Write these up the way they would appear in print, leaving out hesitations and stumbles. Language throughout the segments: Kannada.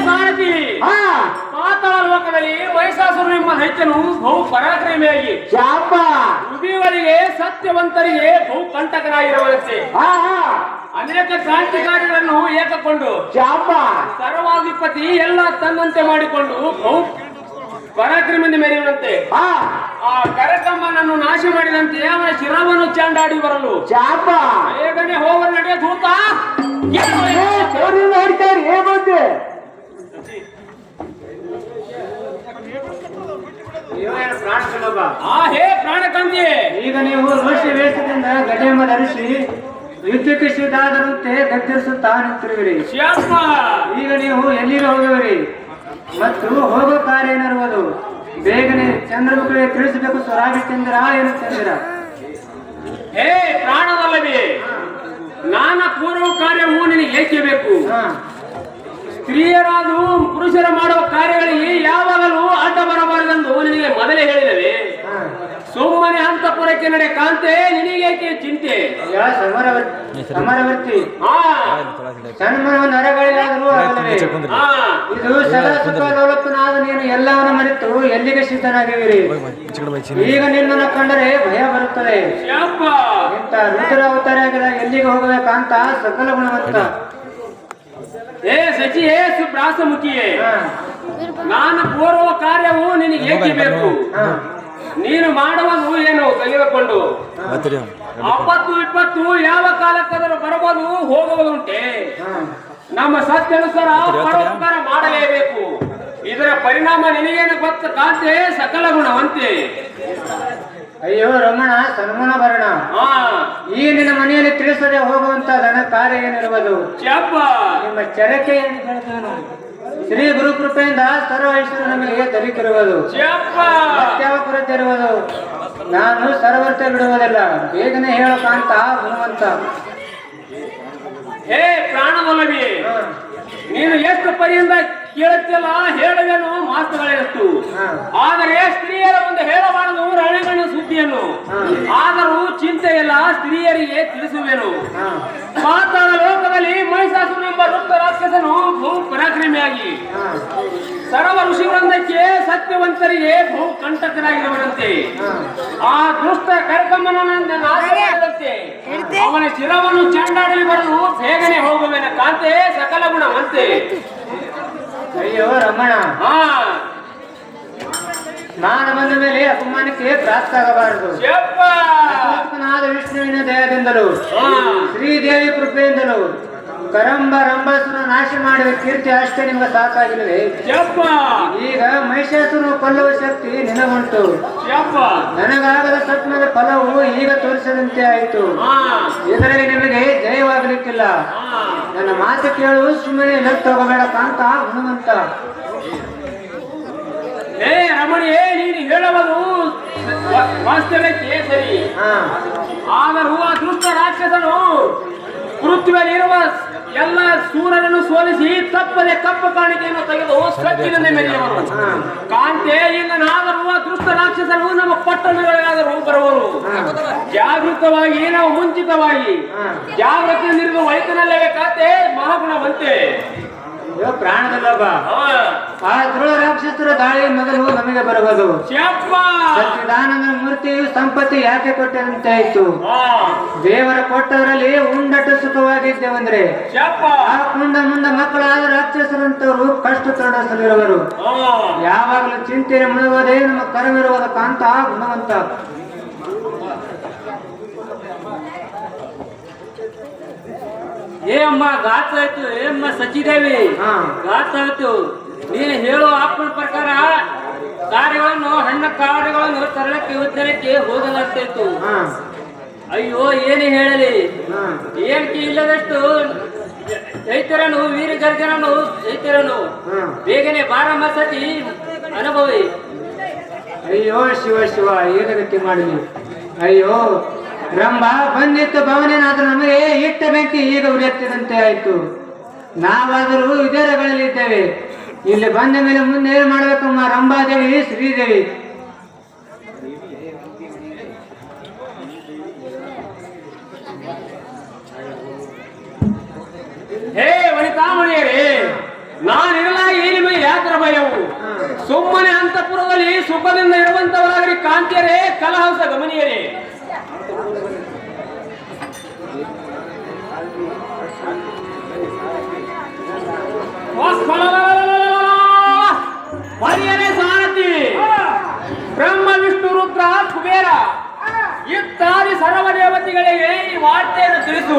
ಸಾರಥಿ ಪಾತಾಳ ಲೋಕದಲ್ಲಿ ಮಹಿಷಾಸುರ ಎಂಬ ದೈತ್ಯನು ಬಹು ಪರಾಕ್ರಮಿಯಾಗಿ ಯುಗಿಗಳಿಗೆ ಸತ್ಯವಂತರಿಗೆ ಬಹು ಕಂಟಕನಾಗಿರುವಂತೆ ಅನೇಕ ಕ್ರಾಂತಿಕಾರಿಗಳನ್ನು ಏಕಕೊಂಡು ಸರ್ವಾಧಿಪತಿ ಎಲ್ಲ ತನ್ನಂತೆ ಮಾಡಿಕೊಂಡು ಬಹು ಪರಾಕ್ರಮದಿಂದ ಮೆರೆಯುವಂತೆ ಆ ಕರಕಮ್ಮನನ್ನು ನಾಶ ಮಾಡಿದಂತೆ ಅವನ ಶಿರವನ್ನು ಚಾಂಡಾಡಿ ಬರಲು ಬೇಗನೆ ಹೋಗ ನಡೆಯ ದೂತ ಹೇ ಪ್ರಾಣಕಂದಿ, ಈಗ ನೀವು ಋಷಿ ವೇಷದಿಂದ ಗಜೆಂಬ ಧರಿಸಿ ಯುದ್ಧಕ್ಕೆ ಸಿದ್ಧಾದರಂತೆ ಗದ್ದರಿಸುತ್ತಾ ನಿಂತಿರುವಿರಿ. ಈಗ ನೀವು ಎಲ್ಲಿಗೆ ಹೋಗುವಿರಿ ಮತ್ತು ಹೋಗೋ ಕಾರ್ಯ ಏನಿರುವುದು? ಬೇಗನೆ ಚಂದ್ರಮುಖಿಗೆ ತಿಳಿಸಬೇಕು. ಸ್ವರಾಗಿ ಚಂದ್ರ ಏನು ಚಂದ್ರ? ಹೇ ಪ್ರಾಣವಲ್ಲವೇ, ನಾನ ಪೂರ್ವ ಕಾರ್ಯವು ನಿನಗೆ ಏಕೆ ಬೇಕು? ಸ್ತ್ರೀಯರಾದು ಪುರುಷರ ಮಾಡುವ ಕಾರ್ಯಗಳಿಗೆ ಯಾವಾಗಲೂ ಅಡ್ಡ ಬರಬಾರದೆಂದು ನಿನಗೆ ಮೊದಲೇ ಹೇಳಿದವೆ. ಸುಮ್ಮನೆ ಅಂತಪುರಕ್ಕೆ ನಡೆ ಕಾಂತೆ, ನಿನಗೇಕೆ ಚಿಂತೆ? ಸಮರವರ್ತಿ ಸನ್ಮಾನ ನರಗಳಿಗಾದರೂ ಇದು ಸದಾ ಸುಖ ಲೋಲಪ್ಪನಾದ ನೀನು ಎಲ್ಲವನ್ನು ಮರೆತು ಎಲ್ಲಿಗೆ ಸಿದ್ಧನಾಗಿರುವಿರಿ? ಈಗ ನಿನ್ನನ್ನು ಕಂಡರೆ ಭಯ ಬರುತ್ತದೆ. ಇಂಥ ರುದ್ರ ಅವತಾರ ಎಲ್ಲಿಗೆ ಹೋಗಬೇಕಂತ ಸಕಲ ಗುಣವಂತ. ಹೇ ಸಚಿ, ಹೇ ಸುಪ್ರಾಸಮುಖಿಯೇ, ನಾನು ಪೂರ್ವ ಕಾರ್ಯವು ನಿನಗೆ ಏಕೆ ಬೇಕು? ನೀನು ಮಾಡುವುದು ಏನು ತೆಗೆದುಕೊಂಡು 20 ಯಾವ ಕಾಲಕ್ಕಾದರೂ ಬರಬಹುದು ಹೋಗುವುದುಂಟೆ. ನಮ್ಮ ಸತ್ಯನುಸಾರ ಪರೋಪಕಾರ ಮಾಡಲೇಬೇಕು. ಇದರ ಪರಿಣಾಮ ನಿನಗೇನು ಗೊತ್ತ ಕಾಂತೆ, ಸಕಲ ಗುಣವಂತೆ. ಅಯ್ಯೋ ರಮಣ, ಸನ್ಮಾನ ಭರಣ, ಈ ನಿನ್ನ ಮನೆಯಲ್ಲಿ ತಿಳಿಸದೆ ಹೋಗುವಂತ ಧನ ಕಾರ್ಯ ಏನಿರುವುದು? ನಿಮ್ಮ ಚರಕೆ ಏನು ಹೇಳ್ತಾನು? ಶ್ರೀ ಗುರು ಕೃಪೆಯಿಂದ ಸರ್ವ ಐಶ್ವರ್ಯ ನಮಗೆ ದೊರಕಿರುವುದು. ಯಾವ ಕೊರತೆ ಇರುವುದು? ನಾನು ಸರ್ವರ್ತೆ ಬಿಡುವುದಿಲ್ಲ. ಬೇಗನೆ ಹೇಳೋ ಕಾಂತ ಗುಣವಂತ. ಹೇ ಪ್ರಾಣವಲ್ಲವಿ, ನೀನು ಎಷ್ಟು ಪರಿಯಿಂದ ಕೇಳುತ್ತಿಲ್ಲ ಹೇಳುವೆನು ಮಾತುಗಳೆಷ್ಟು. ಆದರೆ ಸ್ತ್ರೀಯರ ಒಂದು ಹೇಳಬಾರದು ರಣಗಣ ಸುದ್ದಿಯನ್ನು. ಆದರೂ ಚಿಂತೆ ಇಲ್ಲ, ಸ್ತ್ರೀಯರಿಗೆ ತಿಳಿಸುವೆನು. ಪಾತಾಳ ಲೋಕದಲ್ಲಿ ಮಹಿಷಾಸುರ ಎಂಬ ರುದ್ರ ರಾಕ್ಷಸನು ಬಹು ಪರಾಕ್ರಮಿಯಾಗಿ ಸರ್ವ ಋಷಿವೃಂದಕ್ಕೆ ಸತ್ಯವಂತರಿಗೆ ಬಹು ಕಂಟಕರಾಗಿರುವಂತೆ ಆ ದುಷ್ಟ ಕರಕಮ್ಮನಂತೆ ಅವನ ಶಿರವನ್ನು ಚಂಡಾಡಲಿ ಬರಲು ಬೇಗನೆ ಹೋಗುವೆನ ಕಾಂತೆ, ಸಕಲ ಗುಣವಂತೆ. ಅಯ್ಯೋ ರಮಣ, ನಾನು ಬಂದ ಮೇಲೆ ಅಪಮಾನಕ್ಕೆ ಪ್ರಾಪ್ತಾಗಬಾರದು. ವಿಷ್ಣುವಿನ ದಯದಿಂದಲೂ ಶ್ರೀದೇವಿ ಕೃಪೆಯಿಂದಲೂ ರಂಬಾಸುರ ನಾಶ ಮಾಡಿದ ಕೀರ್ತಿ ಅಷ್ಟೇ ನಿಮಗೆ ಸಾಕಾಗಿಲ್ಲವೇ? ಈಗ ಮಹಿಷಾಸುರ ಕೊಲ್ಲುವ ಶಕ್ತಿ ನಿನಗುಂಟು. ನನಗಾಗದ ಸ್ವಪ್ನದ ಫಲವು ಈಗ ತೋರಿಸದಂತೆ ಆಯಿತು. ಇದರಲ್ಲಿ ನಿಮಗೆ ಜಯವಾಗಲಿಕ್ಕಿಲ್ಲ. ನನ್ನ ಮಾತು ಕೇಳು, ಸುಮ್ಮನೆ ಲತ್ತು ಹೋಗಬೇಡ ಕಾಂತ ಗುಣವಂತ. ಹೇ ರಮಣಿಯೇ, ನೀನು ಹೇಳುವುದು ವಾಸ್ತವಕ್ಕೆ ಸರಿ. ಆದರೂ ಆ ದುಷ್ಟ ರಾಕ್ಷಸನು ಪೃಥ್ವಿಯಲ್ಲಿರುವ ಎಲ್ಲ ಸೂರ್ಯನನ್ನು ಸೋಲಿಸಿ ತಪ್ಪದೆ ಕಪ್ಪು ಕಾಣಿಕೆಯನ್ನು ತೆಗೆದು ಸಚ್ಚಿನಂತೆ ಮೆರೆಯುವರು. ಕಾಂತೆ, ಈಗ ನಾದರೂ ಆ ದುಷ್ಟ ರಾಕ್ಷಸನು ನಮ್ಮ ಪಟ್ಟಣಗಳಿಗಾದರೂ ಬರುವರು. ಜಾಗೃತವಾಗಿ ನಾವು ಮುಂಚಿತವಾಗಿ ಜಾಗೃತಿಯಲ್ಲಿರುವ ವೈದ್ಯನಲ್ಲವೇ ಕಾಂತೆ, ಮಹಾಗುಣವಂತೆ. ಪ್ರಾಣದ ಲೋಭ ಆ ದೃಢ ರಾಕ್ಷಸರ ದಾಳಿ ಮೊದಲು ನಮಗೆ ಬರುವುದು. ಸಚ್ಚಿದಾನಂದ ಮೂರ್ತಿಯು ಸಂಪತ್ತಿ ಯಾಕೆ ಕೊಟ್ಟದಂತೆ ಆಯ್ತು? ದೇವರ ಕೊಟ್ಟವರಲ್ಲಿ ಉಂಡಟ್ಟು ಸುಖವಾಗಿದ್ದೇವಂದ್ರೆ ಆ ಕುಂಡ ಮುಂದ ಮಕ್ಕಳಾದ ರಾಕ್ಷಸರಂತವರು ಕಷ್ಟ ತೊಡಸಲಿರುವರು. ಯಾವಾಗಲೂ ಚಿಂತೆಯನ್ನು ಮುಳುಗೋದೇ ನಮ್ಮ ಕರಮಿರುವುದ ಕಾಂತ ಗುಣವಂತ. ಏ ಅಮ್ಮ ಘಾತ ಆಯ್ತು. ಏಮ್ಮ ಸಚಿದೇವಿ ಘಾತ ಆಯ್ತು. ನೀನು ಹೇಳುವ ಆತ್ಮನ ಪ್ರಕಾರ ಕಾರ್ಯಗಳನ್ನು ಹಣ್ಣ ಕಾರ್ಯಗಳನ್ನು ತರಳಕ್ಕೆ ಉತ್ತರಕ್ಕೆ ಹೋಗಲಾಗ್ತಾಯಿತ್ತು. ಅಯ್ಯೋ ಏನೇ ಹೇಳಲಿ, ಏನಕ್ಕೆ ಇಲ್ಲದಷ್ಟು ರೈತರನ್ನು ವೀರ ಗರ್ಜನನ್ನು ರೈತರನ್ನು ಬೇಗನೆ ಬಾರಮ್ಮ ಸತಿ ಅನುಭವಿ. ಅಯ್ಯೋ ಶಿವ ಶಿವ, ಏನು ಗತಿ ಮಾಡಲಿ? ಅಯ್ಯೋ ರಂಭ ಬಂದಿತ್ತು ಭವನೇನಾದ್ರೂ ನಮಗೆ ಇಟ್ಟ ಬೆಂಕಿ ಈಗ ಉರಿಯುತ್ತಿದಂತೆ ಆಯ್ತು. ನಾವಾದರೂ ವಿಚಾರಗಳಲ್ಲಿದ್ದೇವೆ. ಇಲ್ಲಿ ಬಂದ ಮೇಲೆ ಮುಂದೆ ಏನು ಮಾಡ್ಬೇಕಮ್ಮ ರಂಭಾದೇವಿ, ಶ್ರೀದೇವಿ? ಕಾಂತಿಯರೇ, ನಾನಿರಲಾಗಿ ನಿಮಗೆ ಯಾತ್ರ ಭಯವು? ಸುಮ್ಮನೆ ಅಂತಃಪುರದಲ್ಲಿ ಸುಖದಿಂದ ಇರುವಂತವರಾಗಲಿ ಕಾಂತಿಯರೇ, ಕಲಹಂಸ ಗಮನಿಯರೇ. ಮರಿಯನೇ ಸಾರಥಿ, ಬ್ರಹ್ಮ ವಿಷ್ಣು ರುದ್ರ ಕುಬೇರ ಇತ್ಯಾದಿ ಸರ್ವ ದೇವತೆಗಳಿಗೆ ಈ ವಾರ್ತೆಯನ್ನು ತಿಳಿಸು.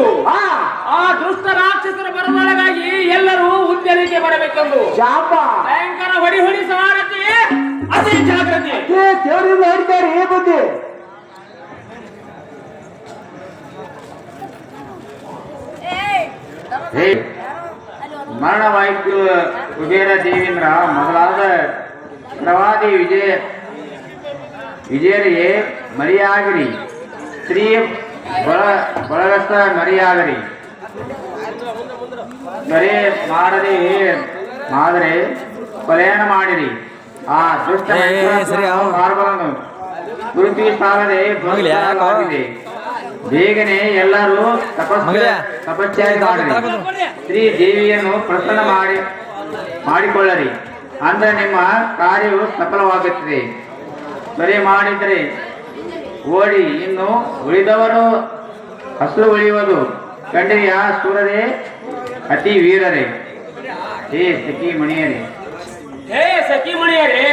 ಆ ದುಷ್ಟ ರಾಕ್ಷಸರ ಬರದೊಳಗಾಗಿ ಎಲ್ಲರೂ ಉದ್ಯಮಕ್ಕೆ ಬರಬೇಕೆಂದು ಭಯಂಕರ ಹೊಡಿ ಹೊಡಿ ಸಾರಥಿ, ಅತಿ ಜಾಗೃತಿ. ಬುದ್ಧಿ ಮರಣವಾಯಿತು ಕುಬೇರ ದೇವೇಂದ್ರ ಮೊದಲಾದ ಪ್ರವಾದಿ ವಿಜಯರಿಗೆ ಮರಿಯಾಗಿರಿ, ಸ್ತ್ರೀ ಬಳಗಸ್ಥ ಮರಿಯಾಗರಿ, ಬರೇ ಆದರೆ ಕೊಲೆಯನ್ನು ಮಾಡಿರಿ. ಆ ದುಷ್ಟ ಮಾರ್ಗವನ್ನು ಗುರುತಿಸಲಾಗದೆ ಬದಲಾಗಿದೆ. ಬೇಗನೆ ಎಲ್ಲರೂ ತಪಸ್ಸಾಗಿ ಮಾಡಿರಿ. ಶ್ರೀ ದೇವಿಯನ್ನು ಪ್ರಸನ್ನ ಮಾಡಿಕೊಳ್ಳರಿ, ಅಂದ್ರೆ ನಿಮ್ಮ ಕಾರ್ಯವು ಸಫಲವಾಗುತ್ತದೆ. ಬರೆ ಮಾಡಿದರೆ ಓಡಿ, ಇನ್ನು ಉಳಿದವರು ಹಸಿರು ಉಳಿಯುವುದು ಕಂಡಿರಿಯ ಸೂರರೇ, ಅತಿ ವೀರರೇ. ಹೇ ಸಖಿ ಮಣಿಯರೇ, ಹೇ ಸಖಿ ಮಣಿಯರೇ,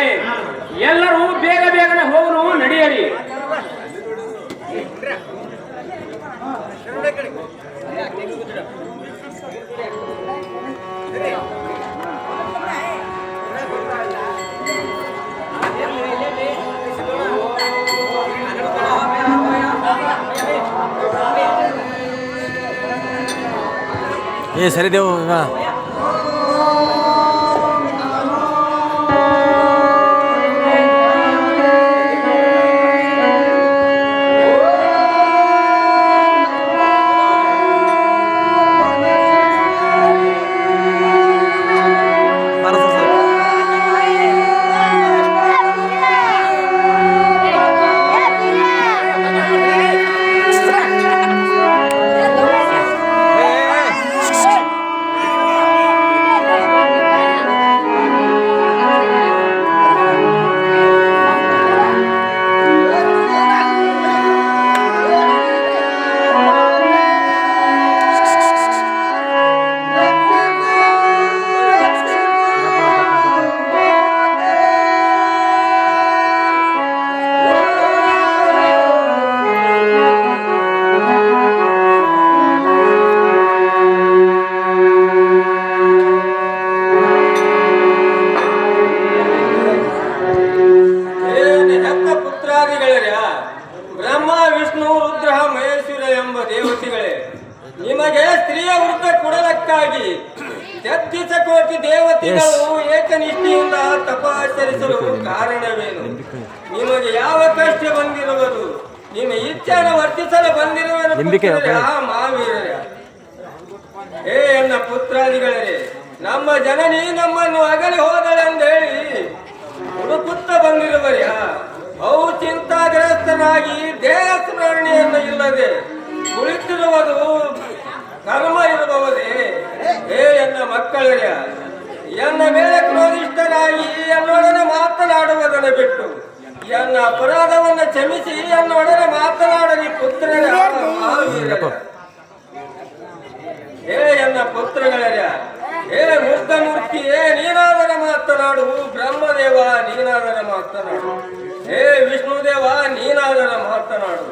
ಎಲ್ಲರೂ ಬೇಗ ಬೇಗನೆ ಹೋಗಲು ನಡೆಯರಿ. ಸರಿ ದೇವು ನಿಮಗೆ ಸ್ತ್ರೀಯ ವೃತ್ತ ಕೊಡಲಕ್ಕಾಗಿ 33 ಕೋಟಿ ದೇವತೆಗಳು ಏಕನಿಷ್ಠೆಯಿಂದ ತಪಾಚರಿಸಲು ಕಾರಣವೇನು? ನಿಮಗೆ ಯಾವ ಕಷ್ಟ ಬಂದಿರುವುದು? ನಿಮ್ಮ ಇಚ್ಛೆಯನ್ನು ವರ್ತಿಸಲು ಬಂದಿರುವುದು ಮಹಾವೀರ. ಏ ನನ್ನ ಪುತ್ರಾದಿಗಳೇ, ನಮ್ಮ ಜನನಿ ನಮ್ಮನ್ನು ಅಗಲಿ ಹೋದಳೆಂದೇಳಿ ಹುಡುಕುತ್ತ ಬಂದಿರುವರ್ಯ. ಅವು ಚಿಂತಾಗ್ರಸ್ತನಾಗಿ ದೇಹ ಸ್ಮರಣೆಯನ್ನು ಇಲ್ಲದೆ ಕುಳಿತಿರುವುದು ಕರ್ಮ ಇರಬಹುದೇ? ಏ ಎನ್ನ ಮಕ್ಕಳೇ, ಎನ್ನ ಮೇಲೆ ಕ್ರೋಧಿಷ್ಠರಾಗಿ ಎನ್ನೊಡನೆ ಮಾತನಾಡುವುದನ್ನು ಬಿಟ್ಟು ಎನ್ನ ಅಪರಾಧವನ್ನು ಕ್ಷಮಿಸಿ ಎನ್ನೊಡನೆ ಮಾತನಾಡಲಿ ಪುತ್ರರ. ಏ ಎನ್ನ ಪುತ್ರಗಳೇ, ಏ ಮುಕ್ತಮೂರ್ತಿಯೇ, ನೀನಾದರ ಮಾತನಾಡು. ಬ್ರಹ್ಮದೇವ, ನೀನಾದರ ಮಾತನಾಡು. ಹೇ ವಿಷ್ಣುದೇವ, ನೀನಾದರ ಮಾತನಾಡು.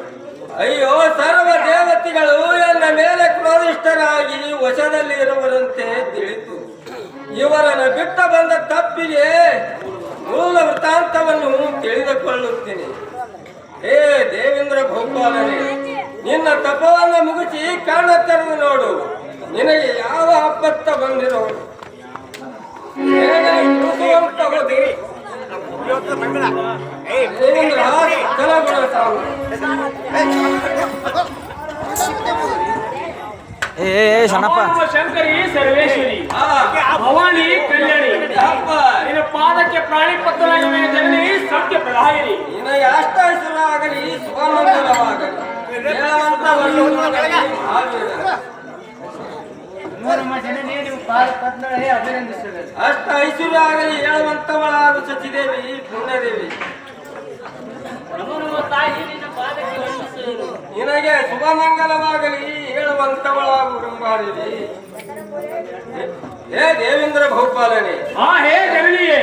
ಅಯ್ಯೋ, ಸರ್ವ ದೇವತೆಗಳು ಎನ್ನ ಮೇಲೆ ಕ್ರೋಧಿಷ್ಠರಾಗಿ ವಶದಲ್ಲಿ ಇರುವರಂತೆ ತಿಳಿತು. ಇವರನ್ನು ಬಿಟ್ಟ ಬಂದ ತಪ್ಪಿಗೆ ಮೂಲ ವೃತ್ತಾಂತವನ್ನು ತಿಳಿದುಕೊಳ್ಳುತ್ತೇನೆ. ಹೇ ದೇವೇಂದ್ರ ಗೋಪಾಲನೇ, ನಿನ್ನ ತಪವನ್ನು ಮುಗಿಸಿ ಕಣ್ಣ ತೆರೆದು ನೋಡು. ನಿನಗೆ ಯಾವ ಆಪತ್ತ ಬಂದಿರೋದು? ಶರಣಪ್ಪ, ಶಂಕರಿ ಸರ್ವೇಶ್ವರಿ, ಭವಾನಿ ಕಲ್ಯಾಣಿ, ನಿನ್ನ ಪಾದಕ್ಕೆ ಪ್ರಾಣಿ ಪತ್ರನಾಗಿ ಜನನಿ ಸತ್ಯ ಪ್ರಧಾಯಿನಿ. ನಿನಗೆ ಅಷ್ಟಾಶ್ವರ ಆಗಲಿ, ಸುಖಮಂಗಲವಾಗಲಿ. ನಮ್ಮ ಜನನೇ ನೀವು ಪಾದ ಪದ್ಮಗಳೇ ಅಭಿನಂದಿಸುವೆ. ಅಷ್ಟ ಐಶ್ವರ್ಯ ಆಗಲಿ ಹೇಳುವಂತವಳಾದ ಸಚಿದೇವಿ ಪುಣ್ಯದೇವಿ, ನಿನಗೆ ಶುಭಮಂಗಲವಾಗಲಿ ಹೇಳುವಂತವಳಾಗು ರಂಭಾದೇವಿ. ಹೇ ದೇವೇಂದ್ರ ಬಹುಪಾಲನೆ, ಹೇ ಜಗಲಿಯೇ,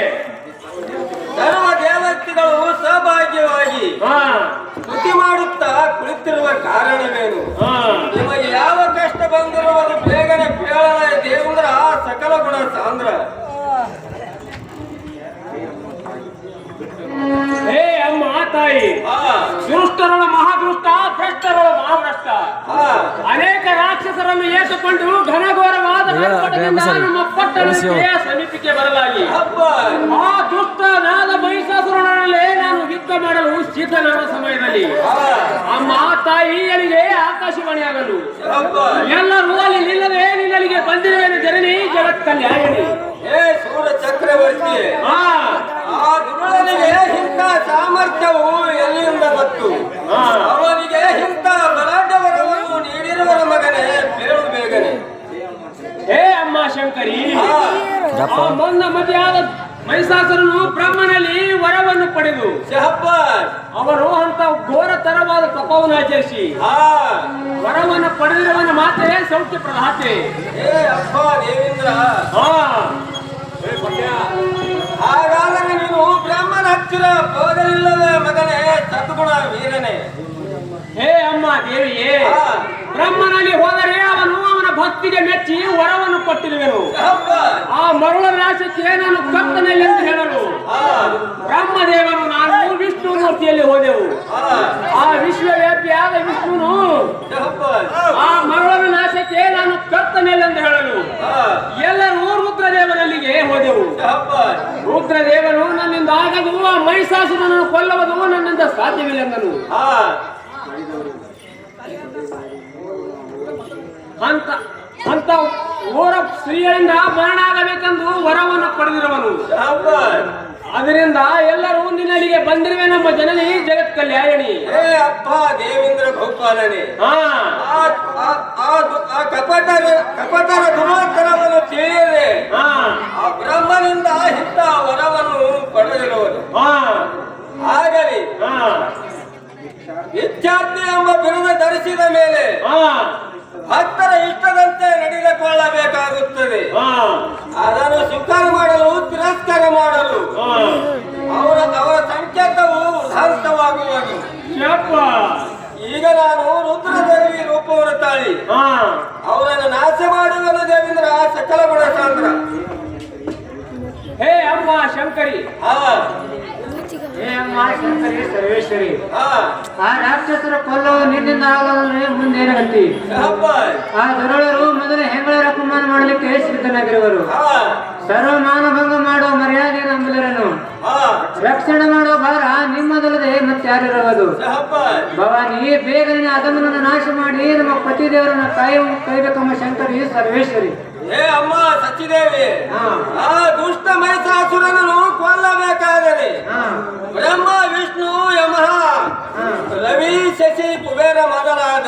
ಸರ್ವ ದೇವತೆಗಳು ಸಹಭಾಗ್ಯವಾಗಿ ಸ್ತುತಿ ಮಾಡುತ್ತಾ ಕುಳಿತಿರುವ ಕಾರಣವೇನು? ನಿಮಗೆ ಯಾವ ಕಷ್ಟ ಬಂದರೂ ಅದು ಬೇಗನೆ ಕೇಳಲ ದೇವೇಂದ್ರ ಸಕಲ ಗುಣ ಸಾಂದ್ರ. ಹೇ ಅಮ್ಮ ತಾಯಿ, ದುಷ್ಟರಳ ಮಹಾದುಷ್ಟ, ಭ್ರಷ್ಟರಳ ಮಹಾಭ್ರಷ್ಟ, ಅನೇಕ ರಾಕ್ಷಸರನ್ನು ಏಕಕೊಂಡು ಘನಘೋರವಾದ ಕರ್ಕಟದಿಂದ ನಮ್ಮ ಪಟ್ಟಣಕ್ಕೆ ಸಮೀಪಕ್ಕೆ ಬರಲಾಗಿ ಆ ದುಷ್ಟನಾದ ಮಹಿಷಾಸುರನಲ್ಲೇ ನಾನು ಯುದ್ಧ ಮಾಡಲು ಸಿದ್ಧನಾದ ಸಮಯದಲ್ಲಿ ಅಮ್ಮ ತಾಯಿಯರಿಗೆ ಆಕಾಶವಾಣಿಯಾಗಲು ಎಲ್ಲರೂ ಅಲ್ಲಿ ನಿಲ್ಲದೆ ನಿನ್ನಲಿಗೆ ಬಂದಿರುವೆನು ಜನನಿ ಜಗತ್ ಕಲ್ಯಾಣಿ. ಹೇ ಸೂರ ಚಕ್ರವರ್ತಿ, ಆ ದುರುಳನಿಗೆ ಇಂಥ ಸಾಮರ್ಥ್ಯವು ಎಲ್ಲಿಂದ ಬಂತು? ಅವನಿಗೆ ಇಂಥ ಬಲಾಢ್ಯವರವನ್ನು ನೀಡಿರುವರ ಮಗನೇ, ಬೇಳು ಬೇಗನೆ. ಹೇ ಅಮ್ಮ ಶಂಕರಿ, ಮೊನ್ನ ಮದುವೆಯಾದ ಮಹಿಷಾಸುರನು ಬ್ರಹ್ಮನಲ್ಲಿ ವರವನ್ನು ಪಡೆದು ಅವರು ಅಂತ ಘೋರತರವಾದ ತಪವನ್ನು ಆಚರಿಸಿ ವರವನ್ನು ಪಡೆದಿರುವನ ಮಾತೆ ಸೌಖ್ಯ ಪ್ರದಾತೆ. ಹೇ ಅಪ್ಪ ದೇವೇಂದ್ರ, ಹಾಗಾದರೆ ನೀನು ಬ್ರಹ್ಮನ ಹತ್ತಿರ ಹೋಗಲಿಲ್ಲವೇ ಮಗನೇ ಸದ್ಗುಣ ವೀರನೇ? ಹೇ ಅಮ್ಮ ದೇವಿಯೇ, ಬ್ರಹ್ಮನಲ್ಲಿ ಹೋದರೆ ಅವನು ಅವನ ಭಕ್ತಿಗೆ ಮೆಚ್ಚಿ ವರವನ್ನು ಕೊಟ್ಟಿರುವೆನು. ಆ ಮರುಳ ನಾಶಕ್ಕೆ ನಾನು ಕರ್ತನಲ್ಲಿ ಎಂದು ಹೇಳಲು ಬ್ರಹ್ಮದೇವನು ನಾನು ವಿಷ್ಣು ಮೂರ್ತಿಯಲ್ಲಿ ಹೋದೆವು. ಆ ವಿಶ್ವವ್ಯಾಪಿಯಾದ ವಿಷ್ಣುನು ಆ ಮರುಳನ ನಾಶಕ್ಕೆ ನಾನು ಕರ್ತನಲ್ಲಿ ಎಂದು ಹೇಳಲು ಎಲ್ಲರೂ ರುದ್ರದೇವನಲ್ಲಿಗೆ ಹೋದೆವು. ರುದ್ರದೇವನು ನನ್ನಿಂದ ಆಗದು, ಆ ಮಹಿಷಾಸುರನನ್ನು ಕೊಲ್ಲುವುದು ನನ್ನಿಂದ ಸಾಧ್ಯವಿಲ್ಲೆಂದನು. ಅಂತ ಓರ ಸ್ತ್ರೀಯರಿಂದ ಮರಣ ಆಗಬೇಕೆಂದು ವರವನ್ನು ಪಡೆದಿರುವನು. ಅದರಿಂದ ಎಲ್ಲರೂ ನಿನ್ನಲ್ಲಿಗೆ ಬಂದಿರುವೆ ನಮ್ಮ ಜನನಿ ಜಗತ್ ಕಲ್ಯಾಣಿ. ಹೇ ಅಪ್ಪ ದೇವೇಂದ್ರ ಬಹುಪಾಲನೆ, ಕಪಟರ ದುರಾತನವನ್ನು ತಿಳಿಯದೆ ಆ ಬ್ರಹ್ಮನಿಂದ ಇಂಥ ವರವನ್ನು ಪಡೆದಿರುವುದು. ಆಗಲಿ ವಿದ್ಯಾರ್ಥಿ ಎಂಬ ಬಿರುದು ಧರಿಸಿದ ಮೇಲೆ ಭಕ್ತರ ಇಷ್ಟದಂತೆ ನಡೆದುಕೊಳ್ಳಬೇಕಾಗುತ್ತದೆ. ಅದನ್ನು ಸ್ವೀಕಾರ ಮಾಡಲು ತಿರಸ್ಕಾರ ಮಾಡಲು ಅವರ ಸಂಕೇತವು ಉದಾಂತವಾಗುವುದು. ಈಗ ನಾನು ರುದ್ರದೇವಿ ರೂಪವನ್ನು ತಾಳಿ ಅವರನ್ನು ನಾಶ ಮಾಡುವುದು ದೇವೇಂದ್ರ ಸಕಲ ಗುಣ ಸಾಂದ್ರ. ಹೇ ಅಮ್ಮ ಶಂಕರಿ, ಹೇ ಅಮ್ಮ ಶಂಕರಿ ಸರ್ವೇಶ್ವರಿ, ಆ ರಾಕ್ಷಸರ ಕೊಲ್ಲುವ ನಿನ್ನಿಂದ ಆಗಲೇ ಮುಂದೇನು ಗತಿ? ಆ ದುರುಳರು ಮೊದಲು ಹೆಂಗಳ ಅಪಮಾನ ಮಾಡಲಿಕ್ಕೆ ಸಿದ್ಧನಾಗಿರುವರು. ಸರ್ವ ಮಾನಭಂಗ ಮಾಡುವ ಮರ್ಯಾದೆ ನಂಬಲರನು ರಕ್ಷಣೆ ಮಾಡುವ ಭಾರ ನಿಮ್ಮದಲ್ಲದೆ ಮತ್ತಾರಿರುವುದು. ಭವಾನಿ ಬೇಗನೆ ಅದಮನನ್ನು ನಾಶ ಮಾಡಿ ನಮ್ಮ ಪತಿದೇವರನ್ನ ಕಾಯಬೇಕಮ್ಮ ಶಂಕರಿ ಸರ್ವೇಶ್ವರಿ. ಹೇ ಅಮ್ಮ ಸಚಿದೇವಿ, ಆ ದುಷ್ಟ ಮಹಿಷಾಸುರನನ್ನು ಕೊಲ್ಲಬೇಕಾದರೆ ಬ್ರಹ್ಮ ವಿಷ್ಣು ಯಮಃ ರವಿ ಶಶಿ ಕುಬೇರ ಮೊದಲಾದ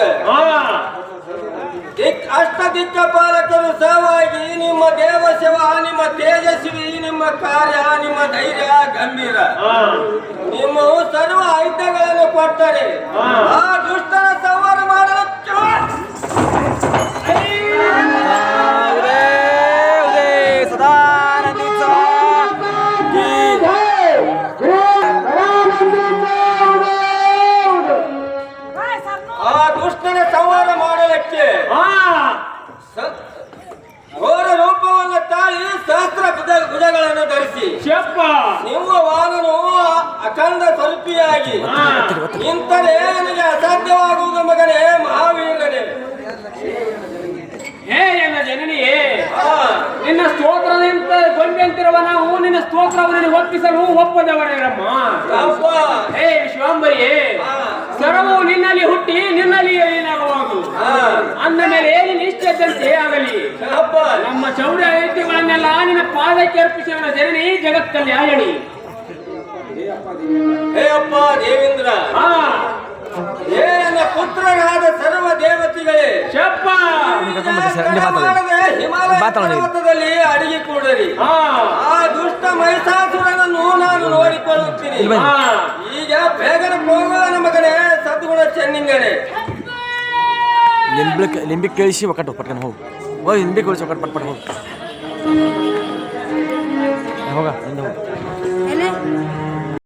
ಅಷ್ಟ ದಿಕ್ಕಪಾಲಕರು ಸಹವಾಗಿ ನಿಮ್ಮ ದೇವ ಸೇವಾ, ನಿಮ್ಮ ತೇಜಸ್ವಿ, ನಿಮ್ಮ ಕಾರ್ಯ, ನಿಮ್ಮ ಧೈರ್ಯ ಗಂಭೀರ, ನಿಮ್ಮ ಸರ್ವ ಆಯುಧಗಳನ್ನು ಕೊಟ್ಟರೆ ಆ ದುಷ್ಟರ ಸಂಹಾರ ಮಾಡಲು ಆ ದುಷ್ಟನ ಸಂಹಾರ ಮಾಡಲಿಕ್ಕೆ ಘೋರ ರೂಪವನ್ನು ತಾಳಿ ಸಹಸ್ರ ಭುಜಗಳನ್ನು ಧರಿಸಿ ನಿಮ್ಮ ವಾಹನನು ಅಖಂಡ ಸ್ವಲ್ಪಿಯಾಗಿ ನಿಂತರೆ ನನಗೆ ಅಸಾಧ್ಯವಾಗುವುದು ಮಗನೇ ಮಹಾವೀರನೇ. ಹೇ ನನ್ನ ಜನನಿಯೇ, ನಿನ್ನ ಸ್ತೋತ್ರದಿಂದ ಗೊಂಬೆಂತಿರುವ ನಾವು ನಿನ್ನ ಸ್ತೋತ್ರವನ್ನು ಒಪ್ಪಿಸಲು ಒಪ್ಪದವರಮ್ಮ. ಹೇ ವಿಶ್ವಾಂಬರಿಯೇ, ಸರ್ವವು ನಿನ್ನಲ್ಲಿ ಹುಟ್ಟಿ ನಿನ್ನಲ್ಲಿ ಏನಾಗುವುದು ಅಂದ ಮೇಲೆ ನೀನು ಇಷ್ಟದಂತೆ ಆಗಲಿ. ನಮ್ಮ ಚೌಡ ಐತಿಗಳನ್ನೆಲ್ಲ ನಿನ್ನ ಪಾದಕ್ಕೆ ಅರ್ಪಿಸುವ ಜನನಿ ಜಗತ್ ಕಲ್ಯಾಣಿ. ಹೇ ಅಪ್ಪ ದೇವೇಂದ್ರ, ಏ ನನ್ನ ಪುತ್ರರಾದ ಸರ್ವ ದೇವತೆಗಳೇ ಚಪ್ಪ ಹಿಮಾಲಯ ಪರ್ವತದಲ್ಲಿ ಅಡಿಗೆ ಕೂಡರಿ ಹಾ ಆ ದುಷ್ಟ ಮಹಿಷಾಸುರನನ್ನು ನಾನು ನೋಡಿಕೊಳ್ಳುತ್ತೀನಿ ಹಾ ಈಗ ಬೇಗನೆ ಹೋಗುವ ಮಗನೇ ಸದ್ಗುಣ ಚೆನ್ನಿಂಗನೆ ಲಿಂಬಿಕ್ ಕೇಳಿಸಿ ಒಕ್ಕಟ್ಟು ಪಟ್ಕನ್ ಹೋಗು ಹೋಗಿ ಲಿಂಬಿಕ್ ಕೇಳಿಸಿ ಒಕ್ಕಟ್ಟು ಪಟ್ ಹೋಗು ಹೋಗ ಹಿಂದೆ ಹೋಗು